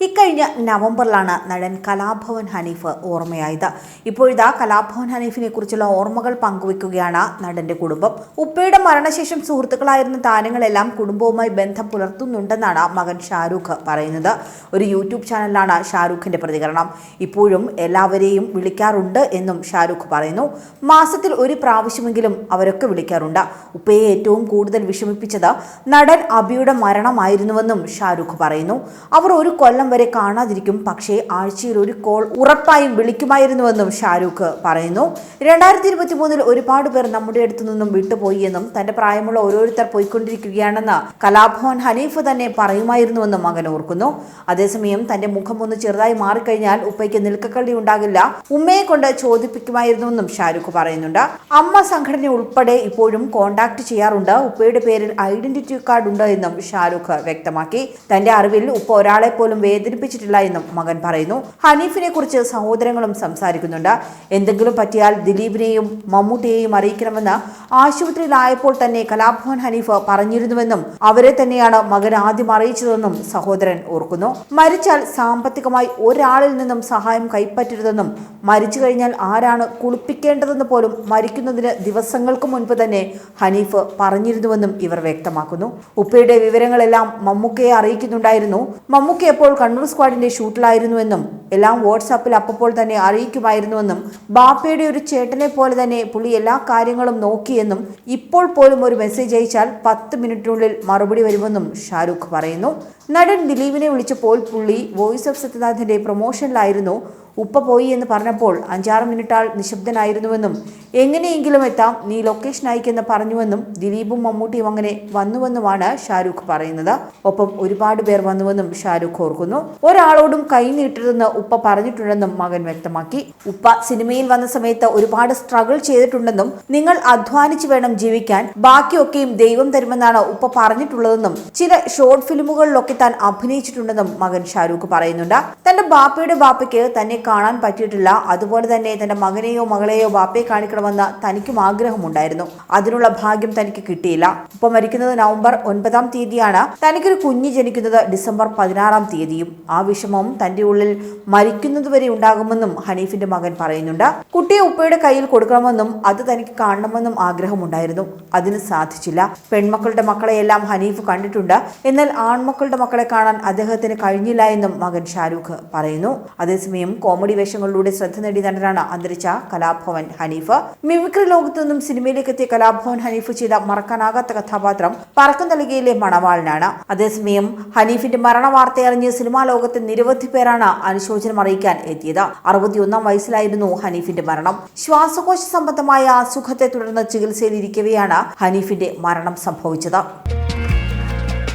ഇക്കഴിഞ്ഞ നവംബറിലാണ് നടൻ കലാഭവൻ ഹനീഫ് ഓർമ്മയായത്. ഇപ്പോഴിതാ കലാഭവൻ ഹനീഫിനെ കുറിച്ചുള്ള ഓർമ്മകൾ പങ്കുവെക്കുകയാണ് നടന്റെ കുടുംബം. ഉപ്പയുടെ മരണശേഷം സുഹൃത്തുക്കളായിരുന്ന താരങ്ങളെല്ലാം കുടുംബവുമായി ബന്ധം പുലർത്തുന്നുണ്ടെന്നാണ് മകൻ ഷാരൂഖ് പറയുന്നത്. ഒരു യൂട്യൂബ് ചാനലിലാണ് ഷാരൂഖിന്റെ പ്രതികരണം. ഇപ്പോഴും എല്ലാവരെയും വിളിക്കാറുണ്ട് എന്നും ഷാരൂഖ് പറയുന്നു. മാസത്തിൽ ഒരു പ്രാവശ്യമെങ്കിലും അവരൊക്കെ വിളിക്കാറുണ്ട്. ഉപ്പയെ ഏറ്റവും കൂടുതൽ വിഷമിപ്പിച്ചത് നടൻ അബിയുടെ മരണമായിരുന്നുവെന്നും ഷാരൂഖ് പറയുന്നു. അവർ ഒരു കൊല്ലം വരെ കാണാതിരിക്കും, പക്ഷേ ആഴ്ചയിൽ ഒരു കോൾ ഉറപ്പായും വിളിക്കുമായിരുന്നുവെന്നും ഷാരൂഖ് പറയുന്നു. 2023 ഒരുപാട് പേർ നമ്മുടെ അടുത്തു നിന്നും വിട്ടുപോയി എന്നും തന്റെ പ്രായമുള്ള ഓരോരുത്തർ പോയിക്കൊണ്ടിരിക്കുകയാണെന്ന് കലാഭവൻ ഹനീഫ് തന്നെ പറയുമായിരുന്നുവെന്നും മകൻ ഓർക്കുന്നു. അതേസമയം തന്റെ മുഖം ഒന്ന് ചെറുതായി മാറിക്കഴിഞ്ഞാൽ ഉപ്പയ്ക്ക് നിൽക്കക്കള്ളി ഉണ്ടാകില്ല, ഉമ്മയെ കൊണ്ട് ചോദിപ്പിക്കുമായിരുന്നുവെന്നും ഷാരൂഖ് പറയുന്നുണ്ട്. അമ്മ സംഘടന ഉൾപ്പെടെ ഇപ്പോഴും കോണ്ടാക്ട് ചെയ്യാറുണ്ട്. ഉപ്പയുടെ പേരിൽ ഐഡന്റിറ്റി കാർഡ് ഉണ്ട് എന്നും ഷാരൂഖ് വ്യക്തമാക്കി. തന്റെ അറിവിൽ ഉപ്പ ഒരാളെ പോലും വേദനിപ്പിച്ചിട്ടില്ല എന്നും മകൻ പറയുന്നു. ഹനീഫിനെ കുറിച്ച് സഹോദരങ്ങളും സംസാരിക്കുന്നുണ്ട്. എന്തെങ്കിലും പറ്റിയാൽ ദിലീപിനെയും മമ്മൂട്ടിയെയും അറിയിക്കണമെന്ന് ആശുപത്രിയിലായപ്പോൾ തന്നെ കലാഭവൻ ഹനീഫ് പറഞ്ഞിരുന്നുവെന്നും അവരെ തന്നെയാണ് മകൻ ആദ്യം അറിയിച്ചതെന്നും സഹോദരൻ ഓർക്കുന്നു. മരിച്ചാൽ സാമ്പത്തികമായി ഒരാളിൽ നിന്നും സഹായം കൈപ്പറ്റരുതെന്നും മരിച്ചു കഴിഞ്ഞാൽ ആരാണ് കുളിപ്പിക്കേണ്ടതെന്ന് പോലും മരിക്കുന്നതിന് ദിവസങ്ങൾക്ക് മുൻപ് തന്നെ ഹനീഫ് പറഞ്ഞിരുന്നുവെന്നും ഇവർ വ്യക്തമാക്കുന്നു. ഉപ്പയുടെ വിവരങ്ങളെല്ലാം മമ്മൂക്കയെ അറിയിക്കുന്നുണ്ടായിരുന്നു. മമ്മൂക്ക അപ്പോൾ കണ്ണൂർ സ്ക്വാഡിന്റെ ഷൂട്ടിലായിരുന്നുവെന്നും എല്ലാം വാട്സാപ്പിൽ അപ്പോൾ തന്നെ അറിയിക്കുമായിരുന്നുവെന്നും ബാപ്പയുടെ ഒരു ചേട്ടനെ പോലെ തന്നെ പുള്ളി എല്ലാ കാര്യങ്ങളും നോക്കിയെന്നും ഇപ്പോൾ പോലും ഒരു മെസ്സേജ് അയച്ചാൽ 10 മിനിറ്റിനുള്ളിൽ മറുപടി വരുമെന്നും ഷാരൂഖ് പറയുന്നു. നടൻ ദിലീപിനെ വിളിച്ചപ്പോൾ പുള്ളി വോയിസ് ഓഫ് സത്യനാഥിന്റെ പ്രൊമോഷനിലായിരുന്നു. ഉപ്പ പോയി എന്ന് പറഞ്ഞപ്പോൾ 5-6 മിനിറ്റാൾ നിശബ്ദനായിരുന്നുവെന്നും എങ്ങനെയെങ്കിലും എത്താം, നീ ലൊക്കേഷൻ അയക്കെന്ന് പറഞ്ഞുവെന്നും ദിലീപും മമ്മൂട്ടിയും അങ്ങനെ വന്നുവെന്നുമാണ് ഷാരൂഖ് പറയുന്നത്. ഒപ്പം ഒരുപാട് പേർ വന്നുവെന്നും ഷാരൂഖ് ഓർക്കുന്നു. ഒരാളോടും കൈ നീട്ടരുതെന്ന് ഉപ്പ പറഞ്ഞിട്ടുണ്ടെന്നും മകൻ വ്യക്തമാക്കി. ഉപ്പ സിനിമയിൽ വന്ന സമയത്ത് ഒരുപാട് സ്ട്രഗിൾ ചെയ്തിട്ടുണ്ടെന്നും നിങ്ങൾ അധ്വാനിച്ച് വേണം ജീവിക്കാൻ, ബാക്കിയൊക്കെയും ദൈവം തരുമെന്നാണ് ഉപ്പ പറഞ്ഞിട്ടുള്ളതെന്നും ചില ഷോർട്ട് ഫിലിമുകളിലൊക്കെ താൻ അഭിനയിച്ചിട്ടുണ്ടെന്നും മകൻ ഷാരൂഖ് പറയുന്നുണ്ട്. തന്റെ ബാപ്പയുടെ ബാപ്പയ്ക്ക് തന്നെ കാണാൻ പറ്റിയിട്ടില്ല. അതുപോലെ തന്നെ തന്റെ മകനെയോ മകളെയോ ബാപ്പയെ കാണിക്കണമെന്ന് തനിക്കും ആഗ്രഹമുണ്ടായിരുന്നു. അതിനുള്ള ഭാഗ്യം തനിക്ക് കിട്ടിയില്ല. ഉപ്പ മരിക്കുന്നത് നവംബർ 9-ാം തീയതിയാണ്. തനിക്കൊരു കുഞ്ഞ് ജനിക്കുന്നത് ഡിസംബർ 16-ാം തീയതിയും. ആ വിഷമം തന്റെ ഉള്ളിൽ മരിക്കുന്നതുവരെ ഉണ്ടാകുമെന്നും ഹനീഫിന്റെ മകൻ പറയുന്നുണ്ട്. കുട്ടിയെ ഉപ്പയുടെ കയ്യിൽ കൊടുക്കണമെന്നും അത് തനിക്ക് കാണണമെന്നും ആഗ്രഹമുണ്ടായിരുന്നു. അതിന് സാധിച്ചില്ല. പെൺമക്കളുടെ മക്കളെയെല്ലാം ഹനീഫ് കണ്ടിട്ടുണ്ട്. എന്നാൽ ആൺമക്കളുടെ മക്കളെ കാണാൻ അദ്ദേഹത്തിന് കഴിഞ്ഞില്ല എന്നും മകൻ ഷാരൂഖ് പറയുന്നു. അതേസമയം കോമഡി വേഷങ്ങളിലൂടെ ശ്രദ്ധ നേടിയ നടനാണ് അന്തരിച്ച കലാഭവൻ ഹനീഫ്. മിമിക്രി ലോകത്തു നിന്നും സിനിമയിലേക്ക് എത്തിയ കലാഭവൻ ഹനീഫ് ചെയ്ത മറക്കാനാകാത്ത കഥാപാത്രം പറക്കും തളികയിലെ മണവാളനാണ്. അതേസമയം ഹനീഫിന്റെ മരണ വാർത്തയറിഞ്ഞ് സിനിമാ ലോകത്തെ നിരവധി പേരാണ് അനുശോചനം അറിയിക്കാൻ എത്തിയത്. 61-ാം വയസ്സിലായിരുന്നു ഹനീഫിന്റെ മരണം. ശ്വാസകോശ സംബന്ധമായ അസുഖത്തെ തുടർന്ന് ചികിത്സയിലിരിക്കവെയാണ് ഹനീഫിന്റെ മരണം സംഭവിച്ചത്.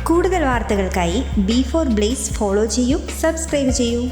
കൂടുതൽ വാർത്തകൾക്കായി B4 Blaze ഫോളോ ചെയ്യൂ, സബ്സ്ക്രൈബ് ചെയ്യൂ.